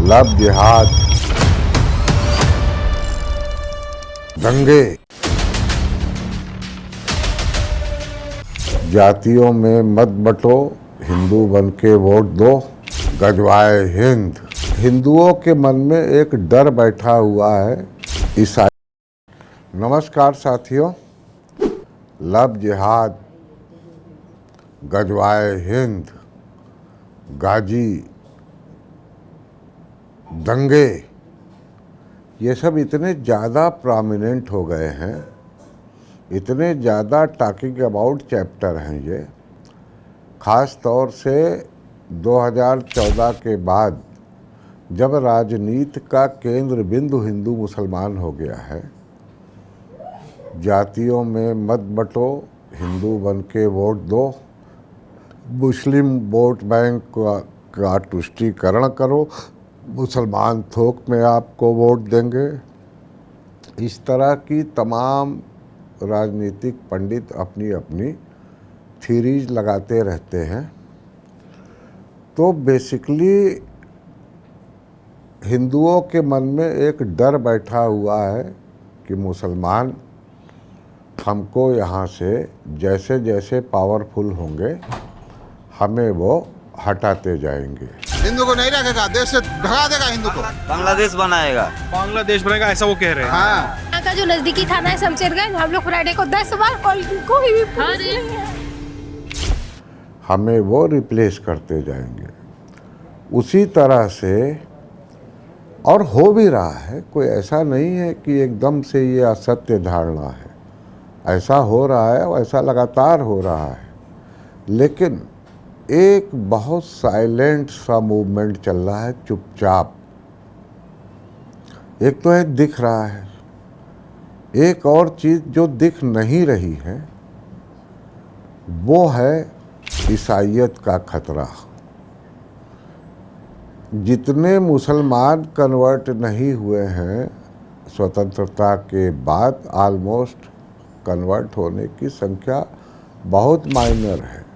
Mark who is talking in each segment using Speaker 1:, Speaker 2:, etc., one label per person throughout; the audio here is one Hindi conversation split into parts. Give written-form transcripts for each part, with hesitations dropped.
Speaker 1: लव जिहाद, दंगे, जातियों में मत बंटो, हिंदू बन के वोट दो, गजवाए हिंद। हिंदुओं के मन में एक डर बैठा हुआ है ईसाई। नमस्कार साथियों, लव जिहाद, गजवाए हिंद, गाजी, दंगे, ये सब इतने ज़्यादा प्रोमिनेंट हो गए हैं, इतने ज़्यादा टॉकिंग अबाउट चैप्टर हैं ये। ख़ास तौर से 2014 के बाद जब राजनीति का केंद्र बिंदु हिंदू मुसलमान हो गया है, जातियों में मत बंटो, हिंदू बन के वोट दो, मुस्लिम वोट बैंक का तुष्टीकरण करो, मुसलमान थोक में आपको वोट देंगे। इस तरह की तमाम राजनीतिक पंडित अपनी अपनी थीरीज लगाते रहते हैं। तो बेसिकली हिंदुओं के मन में एक डर बैठा हुआ है कि मुसलमान हमको यहाँ से जैसे जैसे पावरफुल होंगे हमें वो हटाते जाएंगे।
Speaker 2: हिंदू को नहीं रखेगा, देश से भगा देगा हिंदू को,
Speaker 3: बांग्लादेश बनाएगा।
Speaker 4: बांग्लादेश बनेगा ऐसा वो कह रहे हैं।
Speaker 2: हाँ।
Speaker 5: यहाँ का जो नजदीकी थाना है शमशेरगंज, हम लोग फ्राइडे को 10 बार कॉल की, कोई भी पुलिस नहीं है।
Speaker 1: हमें वो रिप्लेस करते जाएंगे। उसी तरह से और हो भी रहा है, कोई ऐसा नहीं है कि एकदम से ये असत्य धारणा है, ऐसा हो रहा है और ऐसा लगातार हो रहा है। लेकिन एक बहुत साइलेंट सा मूवमेंट चल रहा है, चुपचाप। एक तो है दिख रहा है, एक और चीज़ जो दिख नहीं रही है वो है ईसाइयत का खतरा। जितने मुसलमान कन्वर्ट नहीं हुए हैं स्वतंत्रता के बाद, ऑलमोस्ट कन्वर्ट होने की संख्या बहुत माइनर है।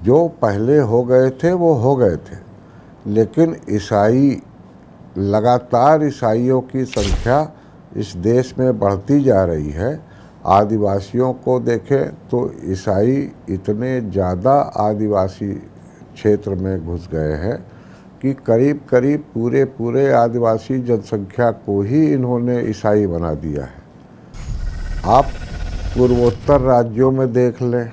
Speaker 1: जो पहले हो गए थे वो हो गए थे, लेकिन ईसाई लगातार ईसाइयों की संख्या इस देश में बढ़ती जा रही है। आदिवासियों को देखें तो ईसाई इतने ज़्यादा आदिवासी क्षेत्र में घुस गए हैं कि करीब करीब पूरे आदिवासी जनसंख्या को ही इन्होंने ईसाई बना दिया है। आप पूर्वोत्तर राज्यों में देख लें,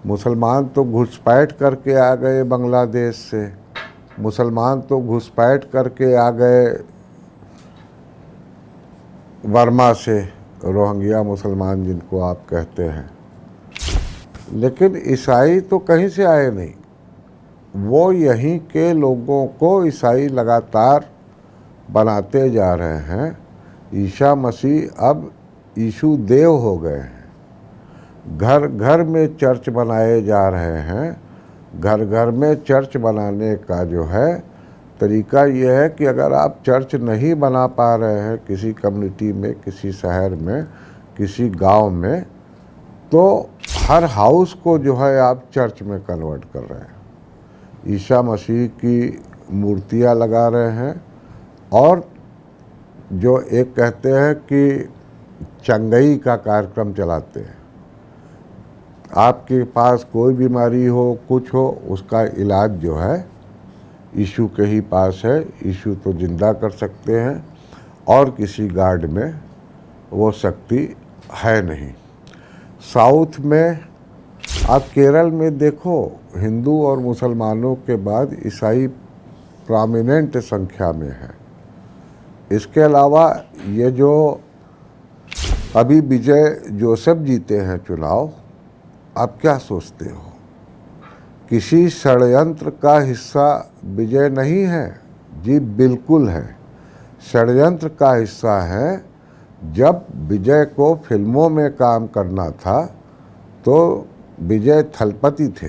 Speaker 1: मुसलमान तो घुसपैठ करके आ गए बांग्लादेश से, मुसलमान तो घुसपैठ करके आ गए बर्मा से, रोहिंग्या मुसलमान जिनको आप कहते हैं। लेकिन ईसाई तो कहीं से आए नहीं, वो यहीं के लोगों को ईसाई लगातार बनाते जा रहे हैं। ईसा मसीह अब यीशु देव हो गए हैं। घर घर में चर्च बनाए जा रहे हैं। घर घर में चर्च बनाने का जो है तरीका ये है कि अगर आप चर्च नहीं बना पा रहे हैं किसी कम्युनिटी में, किसी शहर में, किसी गांव में, तो हर हाउस को जो है आप चर्च में कन्वर्ट कर रहे हैं। ईसा मसीह की मूर्तियां लगा रहे हैं और जो एक कहते हैं कि चंगई का कार्यक्रम चलाते हैं। आपके पास कोई बीमारी हो, कुछ हो, उसका इलाज जो है यीशु के ही पास है। यीशु तो जिंदा कर सकते हैं और किसी गार्ड में वो शक्ति है नहीं। साउथ में आप केरल में देखो, हिंदू और मुसलमानों के बाद ईसाई प्रोमिनेंट संख्या में है। इसके अलावा ये जो अभी विजय जोसेफ जीते हैं चुनाव, आप क्या सोचते हो? किसी षड्यंत्र का हिस्सा विजय नहीं है? जी बिल्कुल है, षड्यंत्र का हिस्सा है। जब विजय को फिल्मों में काम करना था तो विजय थलपति थे,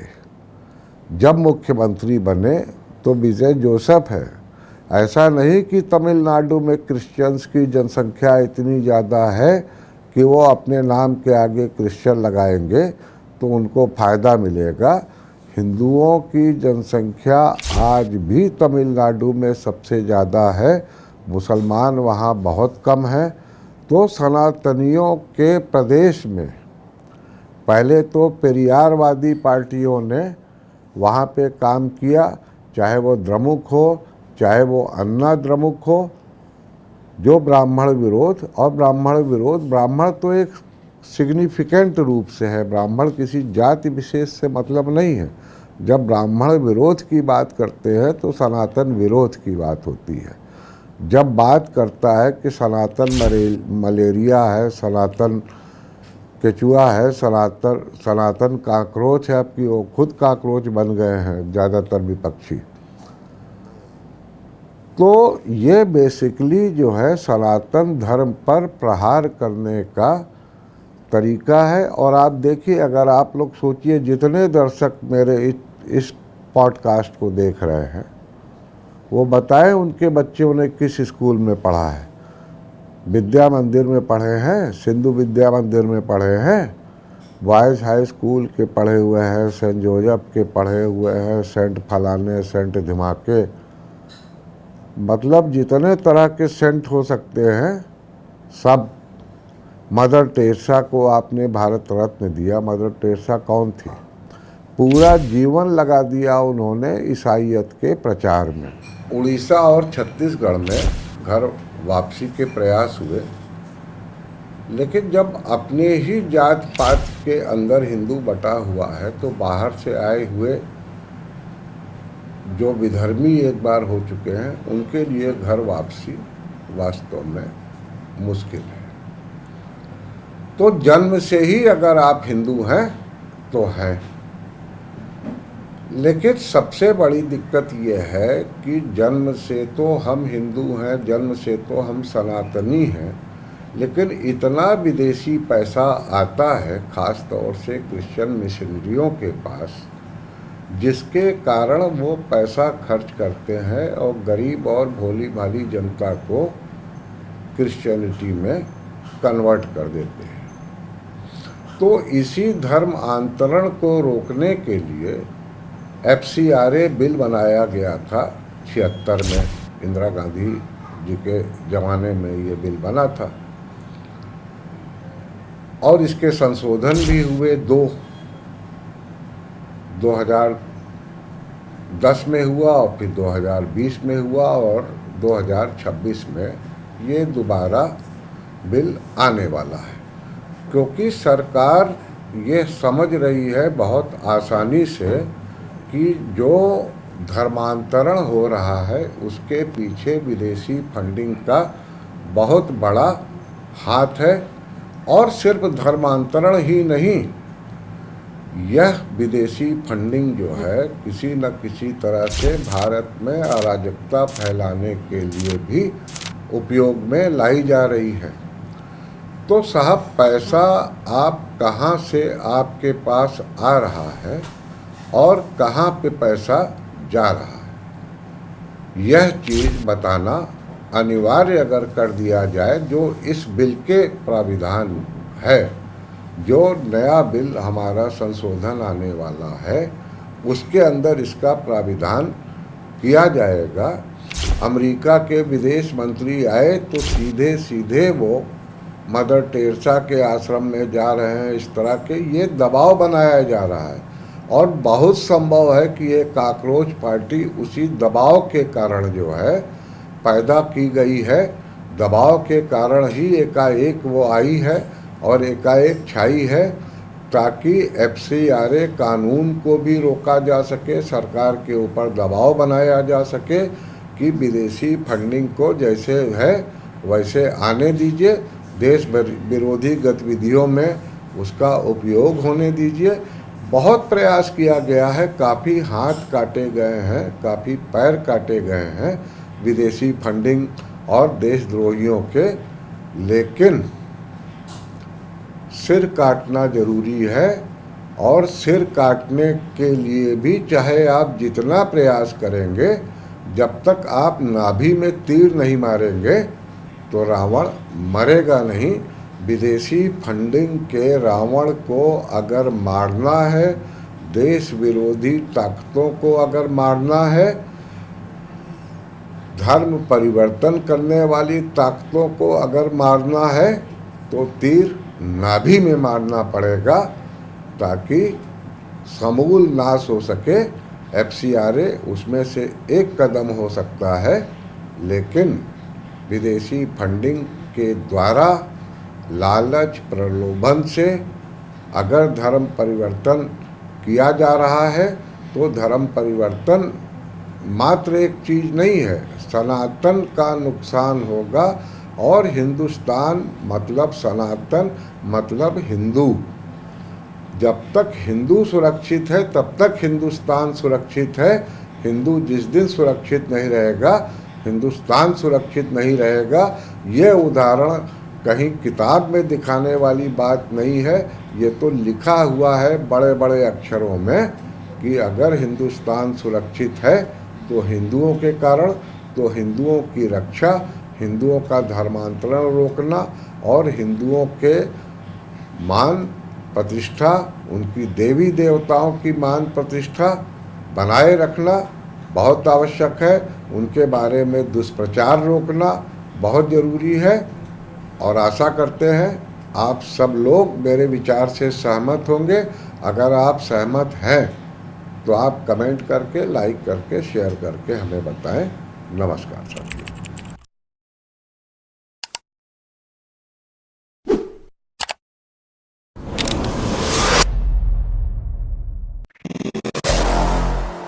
Speaker 1: जब मुख्यमंत्री बने तो विजय जोसेफ है। ऐसा नहीं कि तमिलनाडु में क्रिश्चियंस की जनसंख्या इतनी ज़्यादा है कि वो अपने नाम के आगे क्रिश्चियन लगाएंगे तो उनको फ़ायदा मिलेगा। हिंदुओं की जनसंख्या आज भी तमिलनाडु में सबसे ज़्यादा है, मुसलमान वहाँ बहुत कम हैं। तो सनातनियों के प्रदेश में पहले तो पेरियारवादी पार्टियों ने वहाँ पे काम किया, चाहे वो द्रमुक हो, चाहे वो अन्ना द्रमुक हो, जो ब्राह्मण विरोध। और ब्राह्मण तो एक सिग्निफिकेंट रूप से है, ब्राह्मण किसी जाति विशेष से मतलब नहीं है। जब ब्राह्मण विरोध की बात करते हैं तो सनातन विरोध की बात होती है। जब बात करता है कि सनातन मलेरिया है, सनातन केचुआ है, सनातन काकरोच है, अब कि वो खुद काकरोच बन गए हैं ज़्यादातर विपक्षी। तो ये बेसिकली जो है सनातन धर्म पर प्रहार करने का तरीका है। और आप देखिए, अगर आप लोग सोचिए, जितने दर्शक मेरे इस पॉडकास्ट को देख रहे हैं वो बताएं उनके बच्चों ने किस स्कूल में पढ़ा है। विद्या मंदिर में पढ़े हैं, सिंधु विद्या मंदिर में पढ़े हैं, बॉयज़ हाई स्कूल के पढ़े हुए हैं, सेंट जोसेफ के पढ़े हुए हैं, सेंट फलाने, सेंट धमाके, मतलब जितने तरह के सेंट हो सकते हैं सब। मदर टेरेसा को आपने भारत रत्न दिया। मदर टेरेसा कौन थी? पूरा जीवन लगा दिया उन्होंने ईसाईयत के प्रचार में। उड़ीसा और छत्तीसगढ़ में घर वापसी के प्रयास हुए, लेकिन जब अपने ही जात पात के अंदर हिंदू बटा हुआ है तो बाहर से आए हुए जो विधर्मी एक बार हो चुके हैं उनके लिए घर वापसी वास्तव में मुश्किल है। तो जन्म से ही अगर आप हिंदू हैं तो हैं, लेकिन सबसे बड़ी दिक्कत ये है कि जन्म से तो हम हिंदू हैं, जन्म से तो हम सनातनी हैं, लेकिन इतना विदेशी पैसा आता है ख़ास तौर से क्रिश्चियन मिशनरियों के पास, जिसके कारण वो पैसा खर्च करते हैं और गरीब और भोली भाली जनता को क्रिश्चियनिटी में कन्वर्ट कर देते हैं। तो इसी धर्म आंतरण को रोकने के लिए FCRA बिल बनाया गया था 76 में, इंदिरा गांधी जी के ज़माने में ये बिल बना था। और इसके संशोधन भी हुए 2010 में हुआ और फिर 2020 में हुआ और 2026 में ये दोबारा बिल आने वाला है, क्योंकि सरकार ये समझ रही है बहुत आसानी से कि जो धर्मांतरण हो रहा है उसके पीछे विदेशी फंडिंग का बहुत बड़ा हाथ है। और सिर्फ धर्मांतरण ही नहीं, यह विदेशी फंडिंग जो है किसी न किसी तरह से भारत में अराजकता फैलाने के लिए भी उपयोग में लाई जा रही है। तो साहब, पैसा आप कहाँ से आपके पास आ रहा है और कहाँ पे पैसा जा रहा है, यह चीज़ बताना अनिवार्य अगर कर दिया जाए, जो इस बिल के प्राविधान है, जो नया बिल हमारा संशोधन आने वाला है उसके अंदर इसका प्राविधान किया जाएगा। अमेरिका के विदेश मंत्री आए तो सीधे सीधे वो मदर टेरेसा के आश्रम में जा रहे हैं, इस तरह के ये दबाव बनाया जा रहा है। और बहुत संभव है कि ये काकरोच पार्टी उसी दबाव के कारण जो है पैदा की गई है, दबाव के कारण ही एकाएक वो आई है और एकाएक छाई है, ताकि FCRA कानून को भी रोका जा सके, सरकार के ऊपर दबाव बनाया जा सके कि विदेशी फंडिंग को जैसे है वैसे आने दीजिए, देश विरोधी गतिविधियों में उसका उपयोग होने दीजिए। बहुत प्रयास किया गया है, काफ़ी हाथ काटे गए हैं, काफ़ी पैर काटे गए हैं विदेशी फंडिंग और देशद्रोहियों के, लेकिन सिर काटना जरूरी है। और सिर काटने के लिए भी चाहे आप जितना प्रयास करेंगे, जब तक आप नाभि में तीर नहीं मारेंगे तो रावण मरेगा नहीं। विदेशी फंडिंग के रावण को अगर मारना है, देश विरोधी ताकतों को अगर मारना है, धर्म परिवर्तन करने वाली ताकतों को अगर मारना है, तो तीर नाभि में मारना पड़ेगा ताकि समूल नाश हो सके। FCRA उसमें से एक कदम हो सकता है, लेकिन विदेशी फंडिंग के द्वारा लालच प्रलोभन से अगर धर्म परिवर्तन किया जा रहा है, तो धर्म परिवर्तन मात्र एक चीज़ नहीं है, सनातन का नुकसान होगा। और हिंदुस्तान मतलब सनातन मतलब हिंदू। जब तक हिंदू सुरक्षित है तब तक हिंदुस्तान सुरक्षित है। हिंदू जिस दिन सुरक्षित नहीं रहेगा, हिंदुस्तान सुरक्षित नहीं रहेगा। ये उदाहरण कहीं किताब में दिखाने वाली बात नहीं है, ये तो लिखा हुआ है बड़े बड़े अक्षरों में कि अगर हिंदुस्तान सुरक्षित है तो हिंदुओं के कारण, तो हिंदुओं की रक्षा, हिंदुओं का धर्मांतरण रोकना और हिंदुओं के मान प्रतिष्ठा, उनकी देवी देवताओं की मान प्रतिष्ठा बनाए रखना बहुत आवश्यक है। उनके बारे में दुष्प्रचार रोकना बहुत ज़रूरी है। और आशा करते हैं आप सब लोग मेरे विचार से सहमत होंगे। अगर आप सहमत हैं तो आप कमेंट करके, लाइक करके, शेयर करके हमें बताएं। नमस्कार सर।